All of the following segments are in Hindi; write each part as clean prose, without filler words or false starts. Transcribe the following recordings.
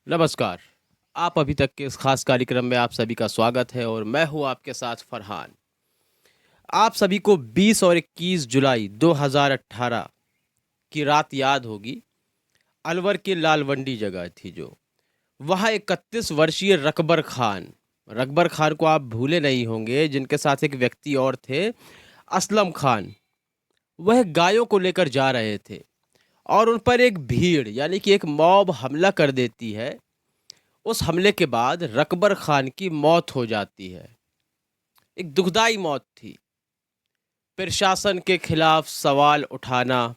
नमस्कार। आप अभी तक के इस खास कार्यक्रम में आप सभी का स्वागत है और मैं हूं आपके साथ फरहान। आप सभी को 20 और 21 जुलाई 2018 की रात याद होगी। अलवर की लालवंडी जगह थी जो वहाँ 31 वर्षीय रकबर खान को आप भूले नहीं होंगे, जिनके साथ एक व्यक्ति और थे, असलम खान। वह गायों को लेकर जा रहे थे और उन पर एक भीड़ यानी कि एक मॉब हमला कर देती है। उस हमले के बाद रकबर खान की मौत हो जाती है। एक दुखदाई मौत थी। प्रशासन के खिलाफ सवाल उठाना,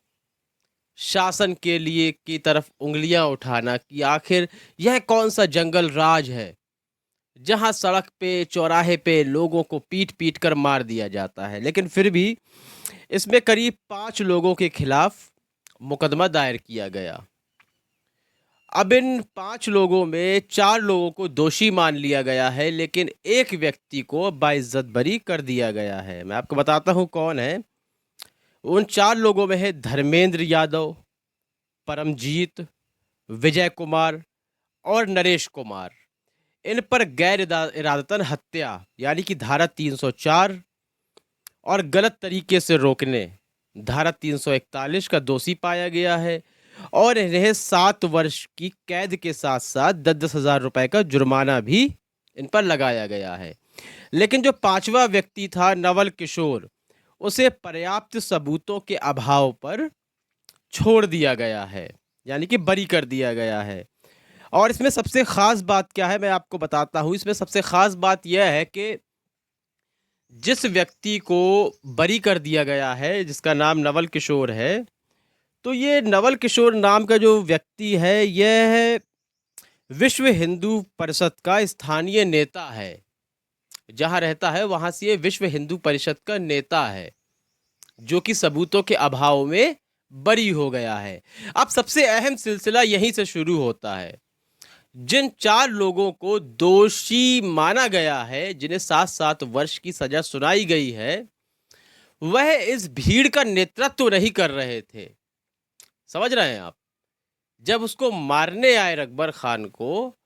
शासन के लिए की तरफ उंगलियां उठाना कि आखिर यह कौन सा जंगल राज है जहां सड़क पे चौराहे पे लोगों को पीट पीट कर मार दिया जाता है। लेकिन फिर भी इसमें करीब 5 लोगों के खिलाफ मुकदमा दायर किया गया। अब इन 5 लोगों में 4 लोगों को दोषी मान लिया गया है, लेकिन एक व्यक्ति को बाइज्जत बरी कर दिया गया है। मैं आपको बताता हूं कौन है। उन 4 लोगों में है धर्मेंद्र यादव, परमजीत, विजय कुमार और नरेश कुमार। इन पर इरादतन हत्या यानी कि धारा 304 और गलत तरीके से रोकने धारा 341 का दोषी पाया गया है और इन्हें 7 वर्ष की कैद के साथ साथ 10,000 रुपए का जुर्माना भी इन पर लगाया गया है। लेकिन जो 5वां व्यक्ति था नवल किशोर, उसे पर्याप्त सबूतों के अभाव पर छोड़ दिया गया है, यानी कि बरी कर दिया गया है। और इसमें सबसे खास बात क्या है मैं आपको बताता हूँ। इसमें सबसे खास बात यह है कि जिस व्यक्ति को बरी कर दिया गया है, जिसका नाम नवल किशोर है, तो ये नवल किशोर नाम का जो व्यक्ति है, यह विश्व हिंदू परिषद का स्थानीय नेता है। जहाँ रहता है वहाँ से ये विश्व हिंदू परिषद का नेता है, जो कि सबूतों के अभाव में बरी हो गया है। अब सबसे अहम सिलसिला यहीं से शुरू होता है। जिन 4 लोगों को दोषी माना गया है, जिन्हें 7-7 वर्ष की सजा सुनाई गई है, वह इस भीड़ का नेतृत्व नहीं कर रहे थे। समझ रहे हैं आप? जब उसको मारने आए रकबर खान को,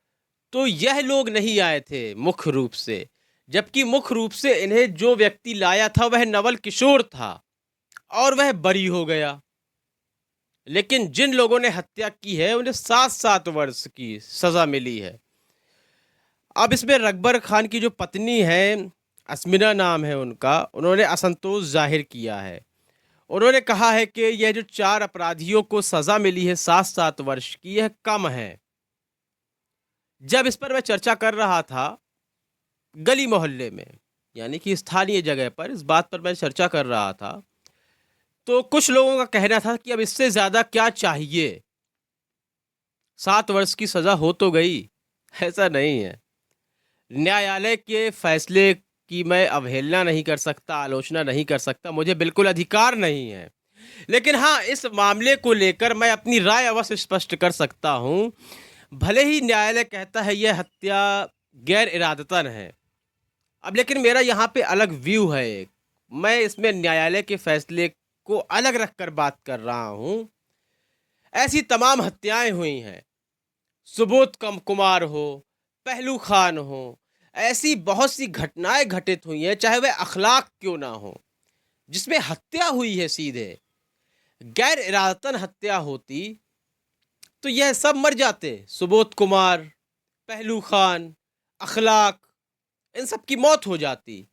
तो यह लोग नहीं आए थे मुख्य रूप से, जबकि मुख्य रूप से इन्हें जो व्यक्ति लाया था वह नवल किशोर था और वह बरी हो गया। लेकिन जिन लोगों ने हत्या की है उन्हें 7-7 वर्ष की सजा मिली है। अब इसमें रकबर खान की जो पत्नी है, अस्मिना नाम है उनका, उन्होंने असंतोष जाहिर किया है। उन्होंने कहा है कि यह जो 4 अपराधियों को सजा मिली है 7-7 वर्ष की, यह कम है। जब इस पर मैं चर्चा कर रहा था गली मोहल्ले में, यानी कि स्थानीय जगह पर, इस बात पर मैं चर्चा कर रहा था, तो कुछ लोगों का कहना था कि अब इससे ज्यादा क्या चाहिए, 7 वर्ष की सजा हो तो गई। ऐसा नहीं है। न्यायालय के फैसले की मैं अवहेलना नहीं कर सकता, आलोचना नहीं कर सकता, मुझे बिल्कुल अधिकार नहीं है। लेकिन हाँ, इस मामले को लेकर मैं अपनी राय अवश्य स्पष्ट कर सकता हूं। भले ही न्यायालय कहता है यह हत्या गैर इरादतन है, अब लेकिन मेरा यहाँ पे अलग व्यू है एक। मैं इसमें न्यायालय के फैसले को अलग रखकर बात कर रहा हूं। ऐसी तमाम हत्याएं हुई हैं, सुबोध कम कुमार हो, पहलू खान हो, ऐसी बहुत सी घटनाएं घटित हुई हैं, चाहे वह अखलाक क्यों ना हो, जिसमें हत्या हुई है सीधे। गैर इरादतन हत्या होती तो यह सब मर जाते। सुबोध कुमार, पहलू खान, अखलाक, इन सब की मौत हो जाती।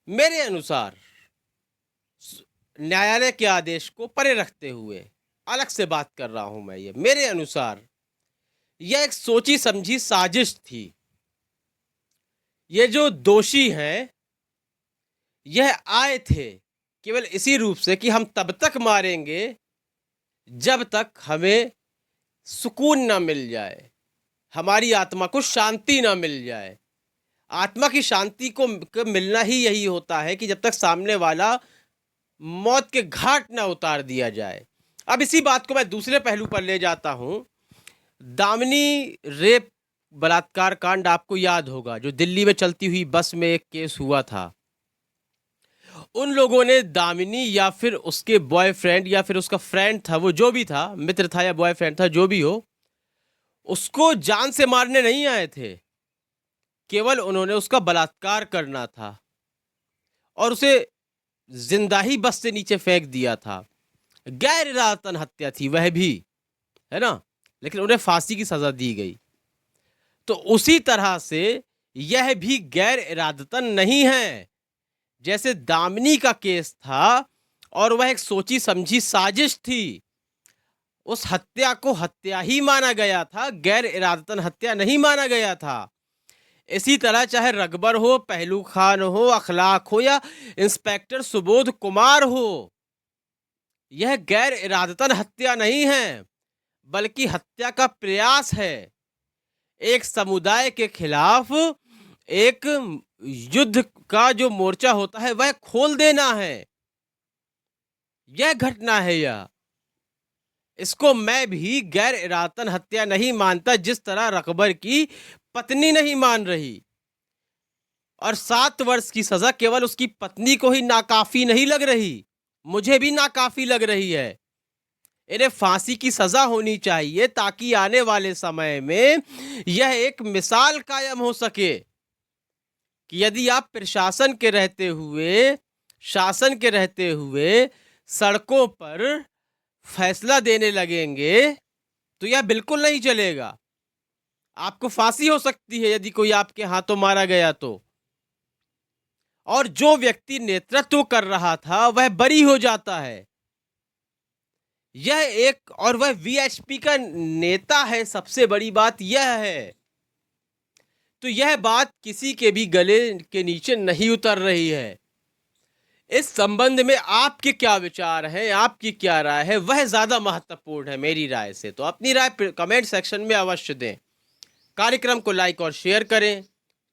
मेरे अनुसार न्यायालय के आदेश को परे रखते हुए अलग से बात कर रहा हूं मैं, ये मेरे अनुसार यह एक सोची समझी साजिश थी। ये जो दोषी हैं, यह आए थे केवल इसी रूप से कि हम तब तक मारेंगे जब तक हमें सुकून ना मिल जाए, हमारी आत्मा को शांति ना मिल जाए। आत्मा की शांति को मिलना ही यही होता है कि जब तक सामने वाला मौत के घाट ना उतार दिया जाए। अब इसी बात को मैं दूसरे पहलू पर ले जाता हूं। दामिनी रेप बलात्कार कांड आपको याद होगा, जो दिल्ली में चलती हुई बस में एक केस हुआ था। उन लोगों ने दामिनी या फिर उसके बॉयफ्रेंड या फिर उसका फ्रेंड था, वो जो भी था, मित्र था या बॉयफ्रेंड था, जो भी हो, उसको जान से मारने नहीं आए थे, केवल उन्होंने उसका बलात्कार करना था और उसे जिंदा ही बस से नीचे फेंक दिया था। गैर इरादतन हत्या थी वह भी, है ना, लेकिन उन्हें फांसी की सजा दी गई। तो उसी तरह से यह भी गैर इरादतन नहीं है। जैसे दामिनी का केस था और वह एक सोची समझी साजिश थी, उस हत्या को हत्या ही माना गया था, गैर इरादतन हत्या नहीं माना गया था। इसी तरह चाहे रकबर हो, पहलू खान हो, अखलाक हो या इंस्पेक्टर सुबोध कुमार हो, यह गैर इरादतन हत्या नहीं है, बल्कि हत्या का प्रयास है। एक समुदाय के खिलाफ एक युद्ध का जो मोर्चा होता है वह खोल देना है, यह घटना है। यह इसको मैं भी गैर इरादतन हत्या नहीं मानता, जिस तरह रकबर की पत्नी नहीं मान रही। और 7 वर्ष की सजा केवल उसकी पत्नी को ही नाकाफी नहीं लग रही, मुझे भी नाकाफी लग रही है। इन्हें फांसी की सजा होनी चाहिए ताकि आने वाले समय में यह एक मिसाल कायम हो सके कि यदि आप प्रशासन के रहते हुए, शासन के रहते हुए सड़कों पर फैसला देने लगेंगे तो यह बिल्कुल नहीं चलेगा। आपको फांसी हो सकती है यदि कोई आपके हाथों मारा गया तो, और जो व्यक्ति नेतृत्व कर रहा था वह बरी हो जाता है। यह एक, और वह वीएचपी का नेता है, सबसे बड़ी बात यह है। तो यह बात किसी के भी गले के नीचे नहीं उतर रही है। इस संबंध में आपके क्या विचार हैं, आपकी क्या राय है, वह ज्यादा महत्वपूर्ण है मेरी राय से। तो अपनी राय कमेंट सेक्शन में अवश्य दें। कार्यक्रम को लाइक और शेयर करें,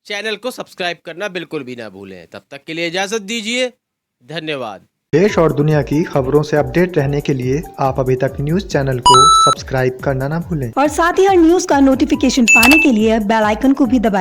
चैनल को सब्सक्राइब करना बिल्कुल भी ना भूलें। तब तक के लिए इजाजत दीजिए, धन्यवाद। देश और दुनिया की खबरों से अपडेट रहने के लिए आप अभी तक न्यूज चैनल को सब्सक्राइब करना ना भूलें और साथ ही हर न्यूज का नोटिफिकेशन पाने के लिए बेल आइकन को भी दबाएं।